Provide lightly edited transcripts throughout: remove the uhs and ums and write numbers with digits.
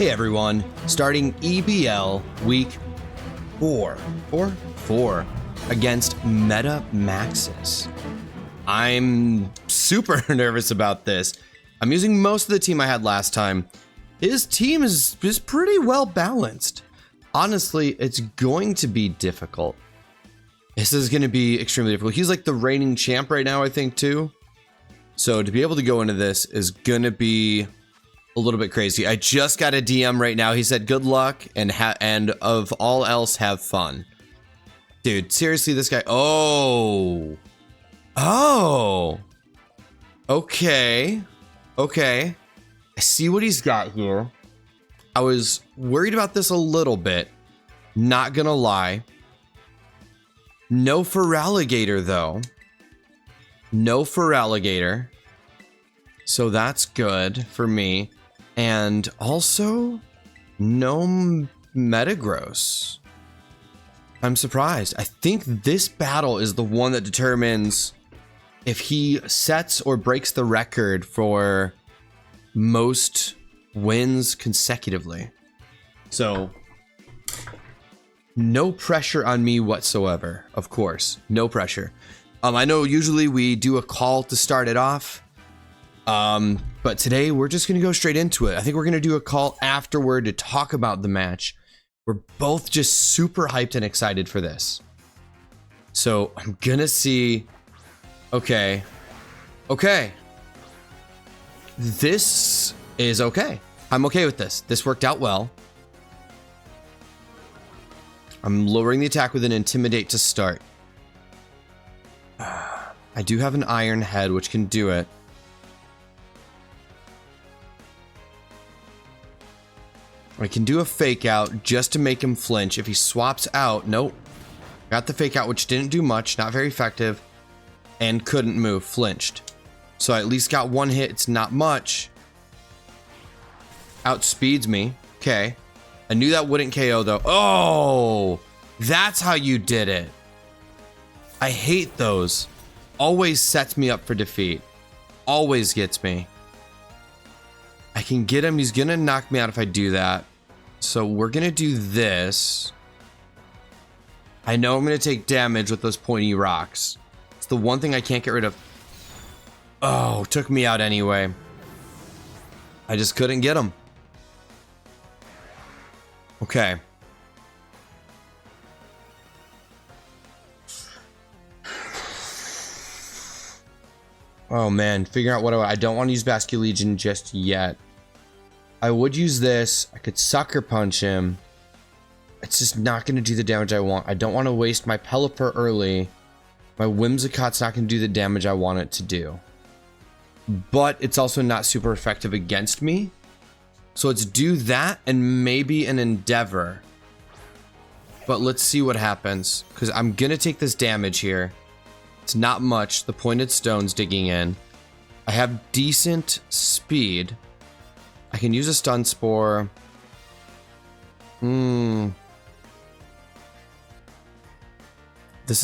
Hey everyone, starting EBL week 4 against Meta Maxis. I'm super nervous about this. I'm using most of the team I had last time. His team is pretty well balanced. Honestly, it's going to be difficult. This is going to be extremely difficult. He's like the reigning champ right now, I think, too. So to be able to go into this is going to be a little bit crazy. I just got a DM right now. He said, good luck and of all else, have fun. Dude, seriously, this guy. Oh. Okay. I see what he's got here. I was worried about this a little bit. Not gonna lie. No Feraligatr, though. No Feraligatr. So that's good for me. And also, no Metagross. I'm surprised. I think this battle is the one that determines if he sets or breaks the record for most wins consecutively. So, no pressure on me whatsoever, of course. No pressure. I know usually we do a call to start it off. But today we're just going to go straight into it. I think we're going to do a call afterward to talk about the match. We're both just super hyped and excited for this. So I'm going to see. Okay. This is okay. I'm okay with this. This worked out well. I'm lowering the attack with an Intimidate to start. I do have an Iron Head, which can do it. I can do a Fake Out just to make him flinch. If he swaps out, nope. Got the Fake Out, which didn't do much, not very effective, and couldn't move, flinched. So I at least got one hit. It's not much. Outspeeds me. Okay. I knew that wouldn't KO though. Oh, that's how you did it. I hate those. Always sets me up for defeat. Always gets me. I can get him. He's gonna knock me out if I do that. So we're gonna do this. I know I'm gonna take damage with those pointy rocks. It's the one thing I can't get rid of. Oh, took me out anyway. I just couldn't get him. Okay. Oh man, figure out what I don't want to use Basculegion just yet. I would use this. I could Sucker Punch him. It's just not going to do the damage I want. I don't want to waste my Pelipper early. My Whimsicott's not going to do the damage I want it to do. But it's also not super effective against me. So let's do that and maybe an Endeavor. But let's see what happens. Because I'm going to take this damage here. It's not much. The Pointed Stone's digging in. I have decent speed. I can use a Stun Spore. This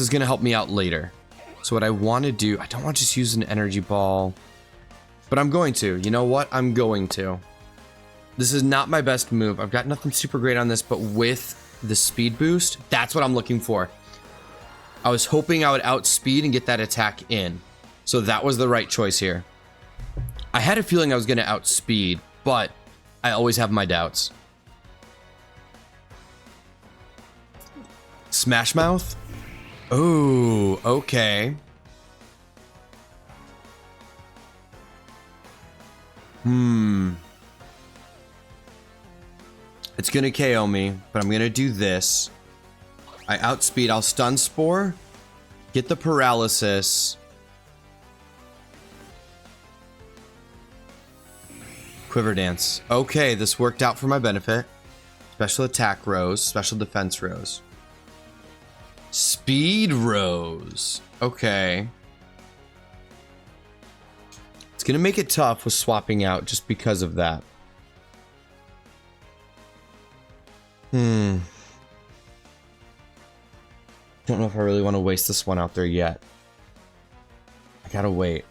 is going to help me out later. So what I want to do, I don't want to just use an Energy Ball. But I'm going to. You know what? I'm going to. This is not my best move. I've got nothing super great on this, but with the speed boost, that's what I'm looking for. I was hoping I would outspeed and get that attack in. So that was the right choice here. I had a feeling I was going to outspeed, but I always have my doubts. Smash Mouth? Oh, okay. It's going to KO me, but I'm going to do this. I outspeed. I'll Stun Spore. Get the Paralysis. Quiver Dance. Okay, this worked out for my benefit. Special Attack Rose. Special Defense Rose. Speed Rose. Okay. It's going to make it tough with swapping out just because of that. Don't know if I really want to waste this one out there yet. I gotta wait.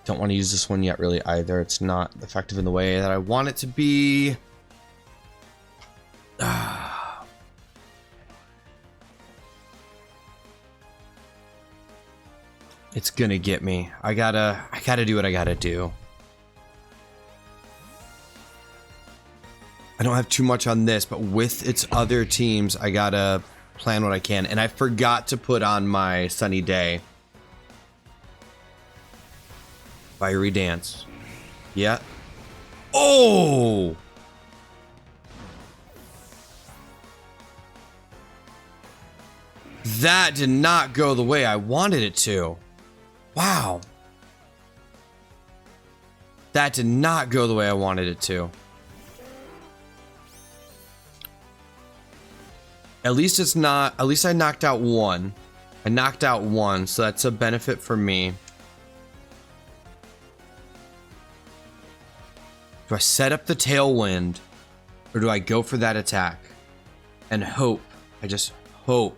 Don't want to use this one yet really either. It's not effective in the way that I want it to be. It's gonna get me. I gotta do what I gotta do. I don't have too much on this, but with its other teams, I gotta plan what I can. And I forgot to put on my Sunny Day. Fiery Dance. Yeah. Oh! That did not go the way I wanted it to. Wow. That did not go the way I wanted it to. At least it's not, at least I knocked out one. I knocked out one, so that's a benefit for me. Do I set up the Tailwind, or do I go for that attack and hope? I just hope.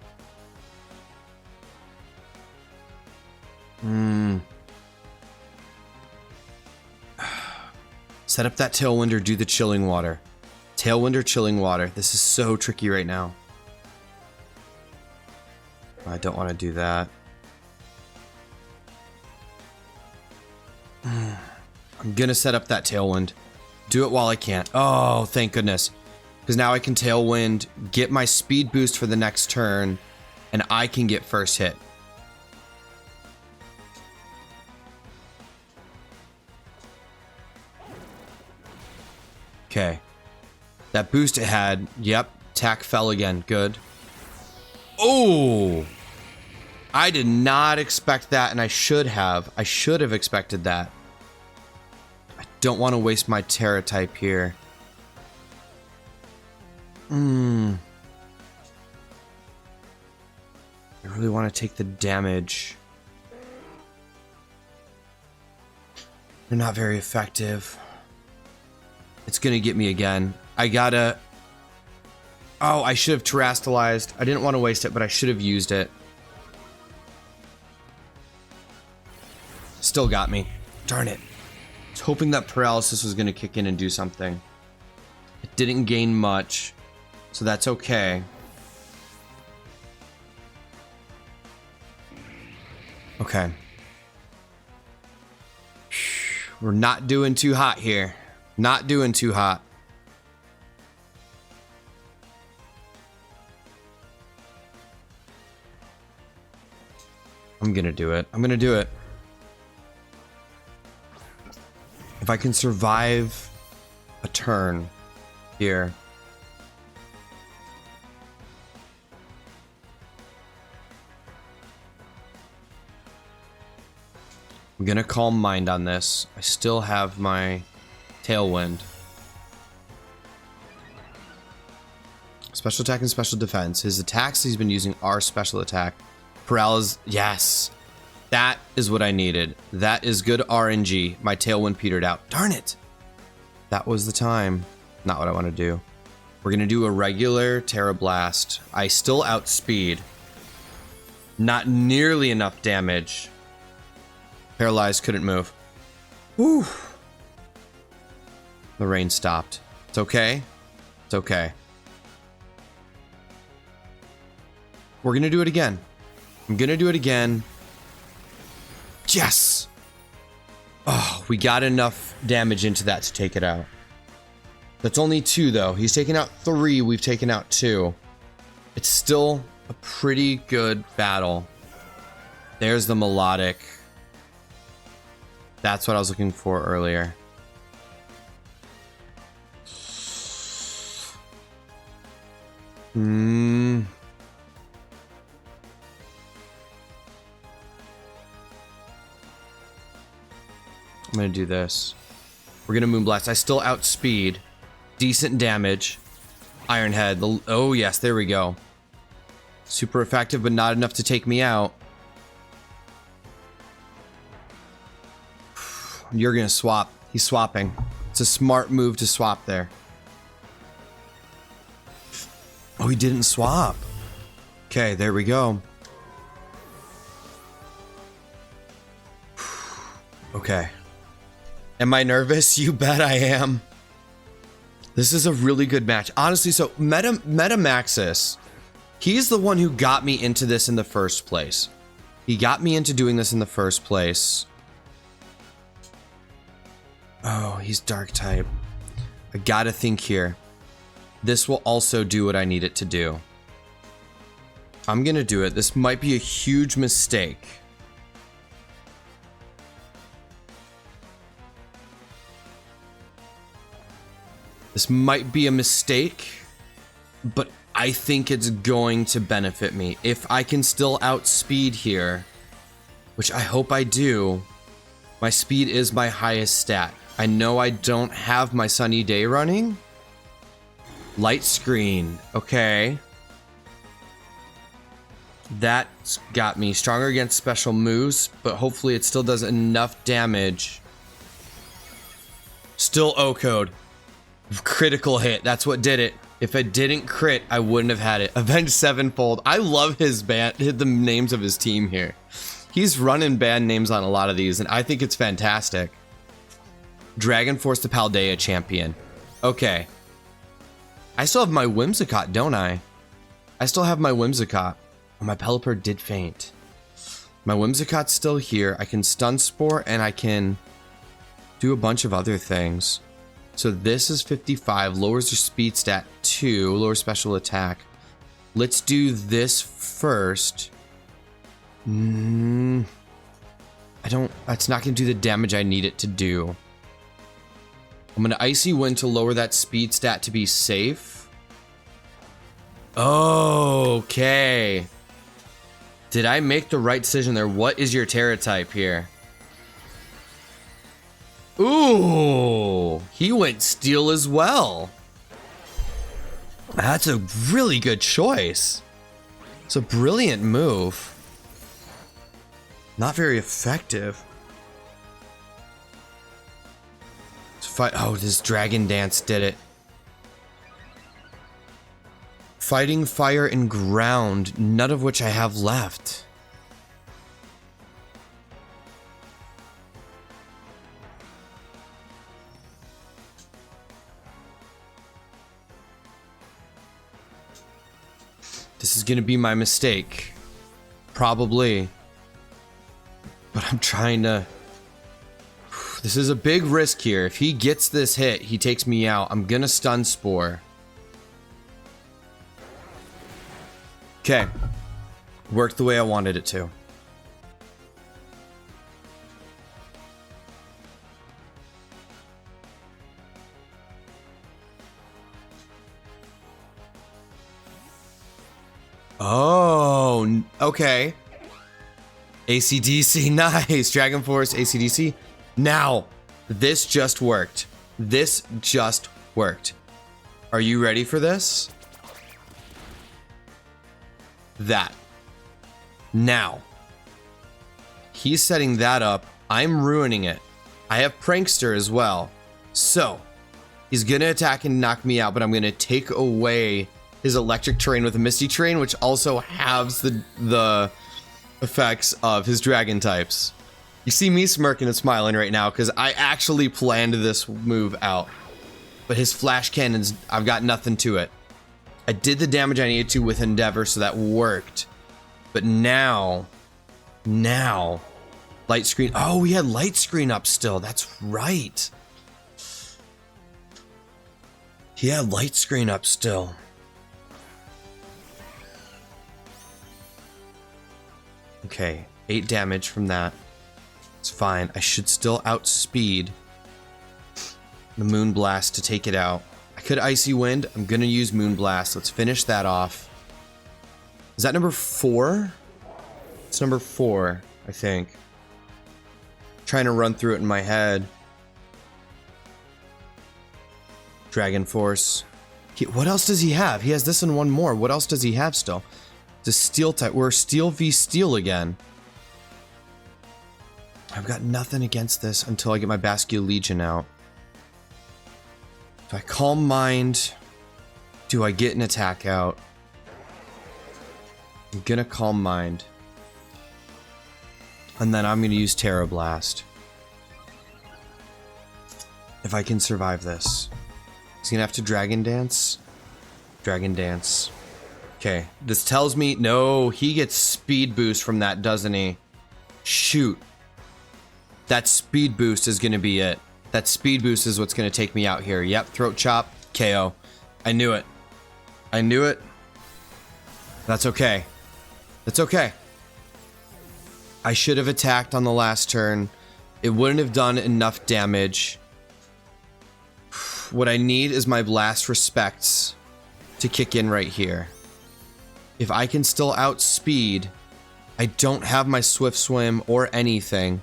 Set up that Tailwind or do the Chilling Water. Tailwind or Chilling Water. This is so tricky right now. I don't want to do that. I'm gonna set up that Tailwind. Do it while I can. Oh, thank goodness. Because now I can Tailwind, get my speed boost for the next turn, and I can get first hit. Okay. That boost it had, yep, attack fell again. Good. Oh! I did not expect that, and I should have. I should have expected that. I don't want to waste my Terra type here. I really want to take the damage. They're not very effective. It's gonna get me again. I gotta... Oh, I should have terastallized. I didn't want to waste it, but I should have used it. Still got me. Darn it. I was hoping that paralysis was gonna kick in and do something. It didn't gain much, so that's okay. Okay. We're not doing too hot here. Not doing too hot. I'm gonna do it. I'm gonna do it. If I can survive a turn here. I'm gonna Calm Mind on this. I still have my Tailwind. Special attack and special defense. His attacks he's been using are special attack. Paralysis. Yes. That is what I needed. That is good RNG. My Tailwind petered out. Darn it. That was the time. Not what I want to do. We're going to do a regular Terra Blast. I still outspeed. Not nearly enough damage. Paralyzed, couldn't move. Whew. The rain stopped. It's okay. It's okay. We're gonna do it again. I'm gonna do it again. Yes! Oh, we got enough damage into that to take it out. That's only 2 though. He's taken out 3, we've taken out 2. It's still a pretty good battle. There's the melodic. That's what I was looking for earlier. I'm gonna do this. We're gonna Moonblast. I still outspeed. Decent damage. Iron Head. Oh yes, there we go. Super effective, but not enough to take me out. You're gonna swap. He's swapping. It's a smart move to swap there. Oh, he didn't swap. Okay, there we go. Okay. Am I nervous? You bet I am. This is a really good match. Honestly, so Metamaxis, he's the one who got me into this in the first place. He got me into doing this in the first place. Oh, he's dark type. I gotta think here. This will also do what I need it to do. I'm gonna do it. This might be a huge mistake. This might be a mistake, but I think it's going to benefit me. If I can still outspeed here, which I hope I do, my speed is my highest stat. I know I don't have my sunny day running. Light screen, okay. That's got me stronger against special moves, but hopefully it still does enough damage. Still O-code. Critical hit, that's what did it. If it didn't crit, I wouldn't have had it. Avenge Sevenfold. I love his band, the names of his team here. He's running band names on a lot of these, and I think it's fantastic. Dragon Force the Paldea champion. Okay. I still have my Whimsicott, don't I? I still have my Whimsicott. Oh, my Pelipper did faint. My Whimsicott's still here. I can Stun Spore, and I can do a bunch of other things. So this is 55, lowers your speed stat 2, lower special attack. Let's do this first. It's not gonna do the damage I need it to do. I'm gonna Icy Wind to lower that speed stat to be safe. Okay. Did I make the right decision there? What is your Terra type here? Ooh, he went Steel as well. That's a really good choice. It's a brilliant move. Not very effective. Let's fight. Oh, this Dragon Dance did it. Fighting Fire and Ground, none of which I have left. This is gonna be my mistake. Probably. But I'm trying to... This is a big risk here. If he gets this hit, he takes me out. I'm gonna Stun Spore. Okay. Worked the way I wanted it to. Oh, okay. AC/DC, nice. Dragon Force, AC/DC. Now, this just worked. This just worked. Are you ready for this? That. Now. He's setting that up. I'm ruining it. I have Prankster as well. So, he's gonna attack and knock me out, but I'm gonna take away his electric terrain with a misty terrain, which also halves the effects of his dragon types. You see me smirking and smiling right now because I actually planned this move out. But his flash cannons, I've got nothing to it. I did the damage I needed to with Endeavor, so that worked. But now, light screen. Oh, we had light screen up still. That's right. He had light screen up still. Okay, 8 damage from that. It's fine. I should still outspeed the Moonblast to take it out. I could Icy Wind. I'm gonna use Moonblast. Let's finish that off. Is that number 4? It's number 4, I think. Trying to run through it in my head. Dragon Force. What else does he have? He has this and one more. What else does he have still? The Steel type. We're Steel v Steel again. I've got nothing against this until I get my Bascule Legion out. Do I Calm Mind? Do I get an attack out? I'm gonna Calm Mind. And then I'm gonna use Terra Blast. if I can survive this. He's gonna have to Dragon Dance. Dragon Dance. Okay, this tells me, no, he gets speed boost from that, doesn't he? Shoot. That speed boost is gonna be it. That speed boost is what's gonna take me out here. Yep, throat chop, KO. I knew it. I knew it. That's okay. That's okay. I should have attacked on the last turn. It wouldn't have done enough damage. What I need is my last respects to kick in right here. If I can still outspeed, I don't have my swift swim or anything.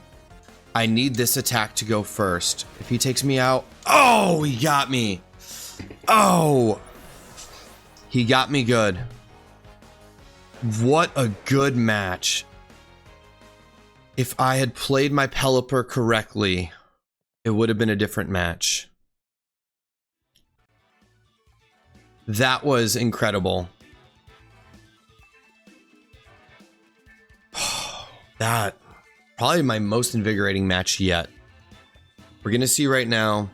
I need this attack to go first. If he takes me out, oh, he got me. Oh, he got me good. What a good match. If I had played my Pelipper correctly, it would have been a different match. That was incredible. That, probably my most invigorating match yet. We're going to see right now.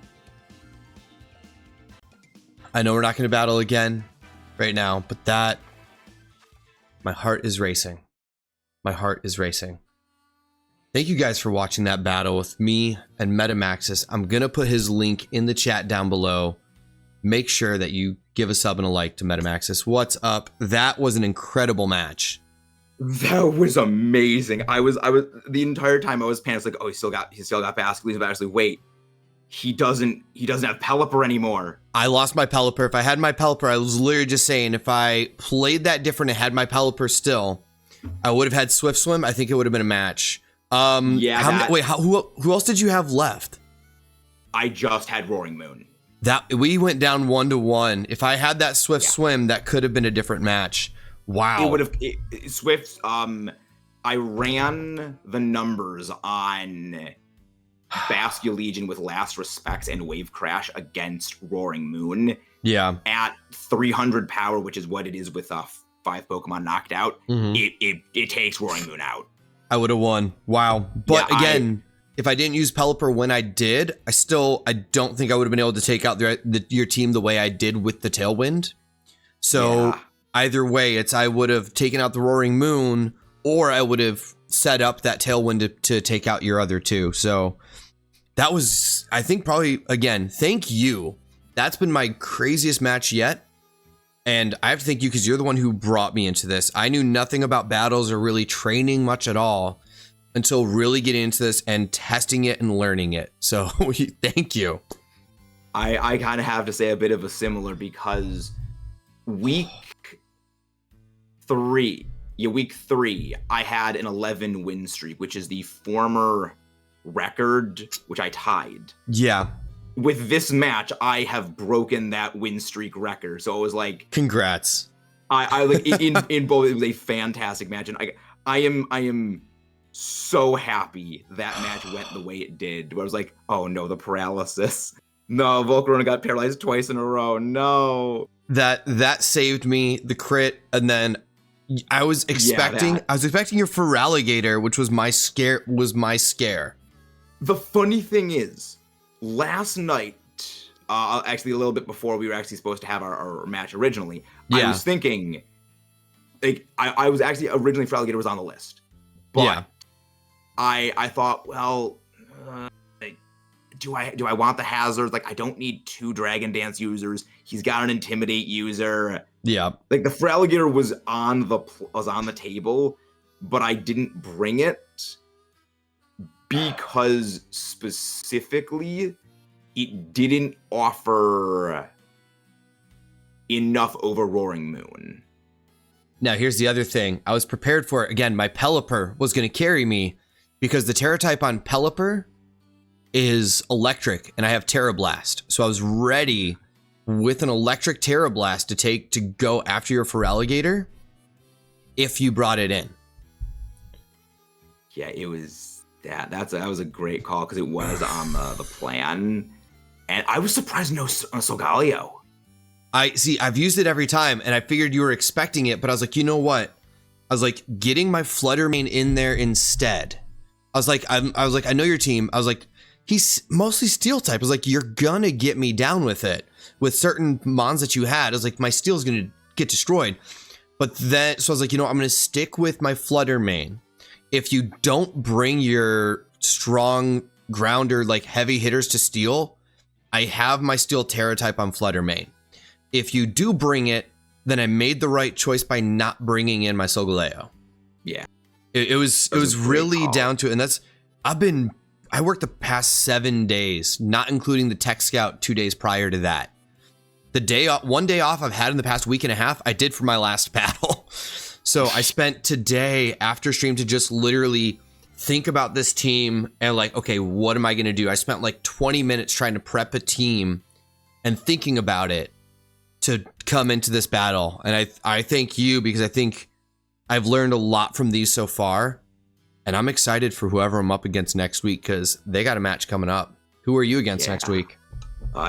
I know we're not going to battle again right now, but that, my heart is racing. My heart is racing. Thank you guys for watching that battle with me and Metamaxis. I'm going to put his link in the chat down below. Make sure that you give a sub and a like to Metamaxis. What's up? That was an incredible match. That was amazing. I was the entire time I was panicked, like, oh, he still got Bascules, but actually, wait, he doesn't have Pelipper anymore. I lost my Pelipper. If I had my Pelipper, I was literally just saying, if I played that different and had my Pelipper still, I would have had Swift Swim. I think it would have been a match. Yeah. Who else did you have left? I just had Roaring Moon. That we went down 1-1. If I had that Swift Swim, that could have been a different match. Wow. It would have Swift. I ran the numbers on Basculegion with Last Respects and Wave Crash against Roaring Moon. Yeah. At 300 power, which is what it is with 5 Pokemon knocked out. Mm-hmm. It takes Roaring Moon out. I would have won. Wow. But yeah, again, if I didn't use Pelipper when I did, I don't think I would have been able to take out your team the way I did with the Tailwind. So yeah. Either way, I would have taken out the Roaring Moon, or I would have set up that Tailwind to take out your other two. So that was, I think, probably, again, thank you. That's been my craziest match yet. And I have to thank you because you're the one who brought me into this. I knew nothing about battles or really training much at all until really getting into this and testing it and learning it. So thank you. I kind of have to say a bit of a similar, because week 3, I had an 11 win streak, which is the former record, which I tied. Yeah. With this match, I have broken that win streak record. So it was like, congrats. I like in both. It was a fantastic match, and I am so happy that match went the way it did. Where I was like, oh no, the paralysis. No, Volcarona got paralyzed twice in a row. No. That saved me, the crit, and then I was expecting your Feraligatr, which was my scare. The funny thing is, last night, actually a little bit before we were actually supposed to have our match originally, I was thinking, like, I was actually originally Feraligatr was on the list, but I thought, well, do I want the hazards? Like, I don't need 2 Dragon Dance users. He's got an Intimidate user. Yeah. Like, the Feraligatr was on the table, but I didn't bring it because specifically it didn't offer enough over Roaring Moon. Now, here's the other thing. I was prepared for it. Again, my Pelipper was going to carry me because the Terra type on Pelipper is electric, and I have Terra Blast. So I was ready with an electric Terra Blast to go after your Feraligatr if you brought it in. Yeah, it was that was a great call because it was on the plan, and I was surprised no Solgaleo. I've used it every time, and I figured you were expecting it, but I was like, you know what? I was like, getting my Fluttermane in there instead. I was like, I know your team. I was like, he's mostly steel type. I was like, you're gonna get me down with it. With certain mons that you had, I was like, my steel is gonna get destroyed. But then, so I was like, you know, I'm gonna stick with my Flutter main. If you don't bring your strong grounder, like heavy hitters to steel, I have my steel Terra type on Flutter main. If you do bring it, then I made the right choice by not bringing in my Solgaleo. Yeah. It was really down to it. And that's, I worked the past 7 days, not including the Tech Scout 2 days prior to that. One day off I've had in the past week and a half, I did for my last battle. So I spent today after stream to just literally think about this team and like, okay, what am I going to do? I spent like 20 minutes trying to prep a team and thinking about it to come into this battle. And I thank you, because I think I've learned a lot from these so far. And I'm excited for whoever I'm up against next week, because they got a match coming up. Who are you against next week?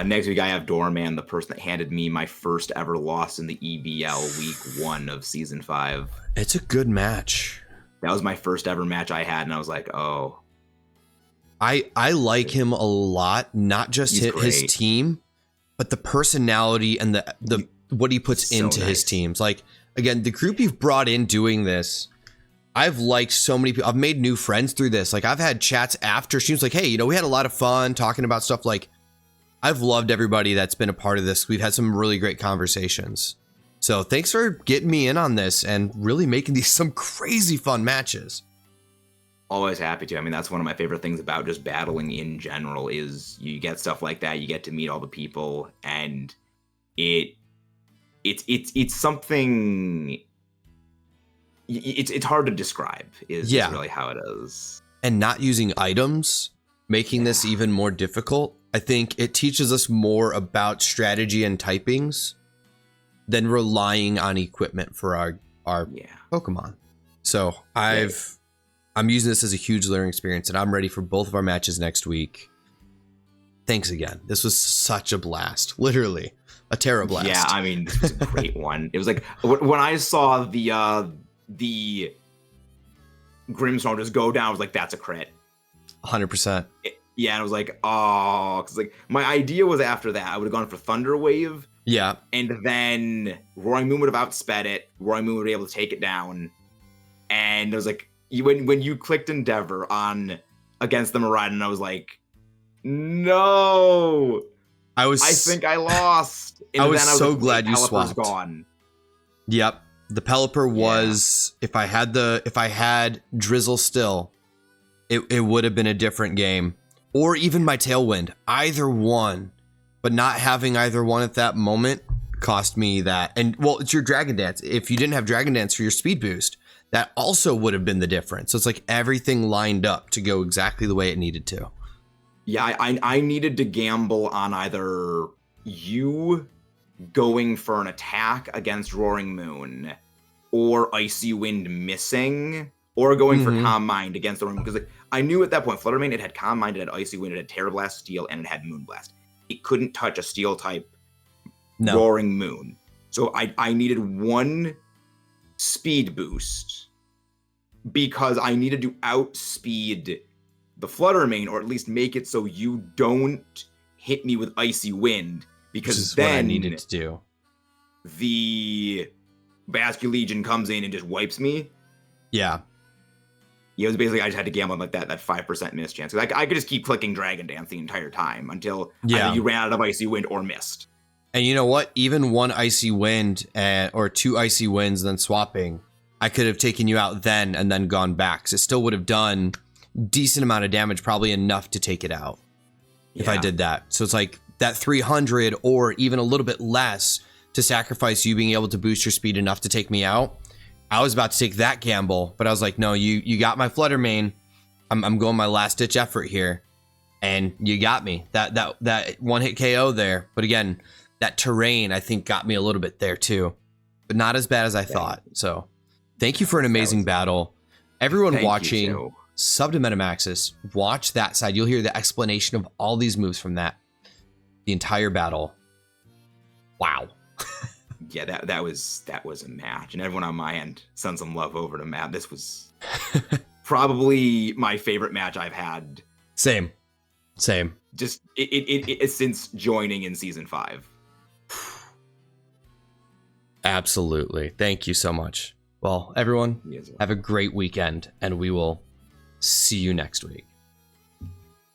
Next week I have Doorman, the person that handed me my first ever loss in the EBL week 1 of season 5. It's a good match. That was my first ever match I had, and I was like, oh. I like him a lot, not just his team, but the personality and the what he puts into his teams. Like, again, the group you've brought in doing this, I've liked so many people. I've made new friends through this. Like, I've had chats after streams like, hey, you know, we had a lot of fun talking about stuff. Like, I've loved everybody that's been a part of this. We've had some really great conversations. So thanks for getting me in on this and really making these some crazy fun matches. Always happy to. I mean, that's one of my favorite things about just battling in general is you get stuff like that. You get to meet all the people, and it's something. It's hard to describe. Is really how it is. And not using items, making this even more difficult. I think it teaches us more about strategy and typings than relying on equipment for our Pokemon. So I'm using this as a huge learning experience, and I'm ready for both of our matches next week. Thanks again. This was such a blast. Literally a Terra blast. Yeah, I mean, this was a great one. It was like when I saw the Grimmstorm just go down, I was like, that's a crit. 100%. Yeah, and I was like, oh, because like my idea was after that I would have gone for Thunder Wave. Yeah, and then Roaring Moon would have outsped it. Roaring Moon would be able to take it down, and it was like when you clicked Endeavor on against the Miraidon, I was like, no, I think I lost. And I was so glad you swapped. Gone. Yep, the Pelipper was if I had Drizzle still, it would have been a different game. Or even my Tailwind, either one. But not having either one at that moment cost me that. And, well, it's your Dragon Dance. If you didn't have Dragon Dance for your speed boost, that also would have been the difference. So it's like everything lined up to go exactly the way it needed to. Yeah, I needed to gamble on either you going for an attack against Roaring Moon, or Icy Wind missing, or going for Calm Mind against the Roaring Moon. Because like, I knew at that point, Fluttermane, it had Calm Mind, it had Icy Wind, it had Terra Blast Steel, and it had Moonblast. It couldn't touch a Steel type Roaring Moon. So I needed one speed boost because I needed to outspeed the Fluttermane, or at least make it so you don't hit me with Icy Wind, because then what I needed to do. The Basculegion comes in and just wipes me. Yeah. It was basically, I just had to gamble on like that 5% miss chance. Because I could just keep clicking Dragon Dance the entire time until either you ran out of Icy Wind or missed. And you know what? Even one Icy Wind or two Icy Winds, then swapping, I could have taken you out then and then gone back. So it still would have done decent amount of damage, probably enough to take it out if I did that. So it's like that 300 or even a little bit less to sacrifice you being able to boost your speed enough to take me out. I was about to take that gamble, but I was like, no, you got my Fluttermane. I'm going my last ditch effort here, and you got me. That one hit KO there. But again, that terrain I think got me a little bit there too, but not as bad as I thought. So thank you for an amazing battle. Everyone watching, sub to MetaMaxis, watch that side. You'll hear the explanation of all these moves from the entire battle. Wow. Yeah, that was a match, and everyone on my end send some love over to Matt. This was probably my favorite match I've had. Same. Same. Just it since joining in season 5. Absolutely. Thank you so much. Well, everyone, Yes, have a great weekend, and we will see you next week.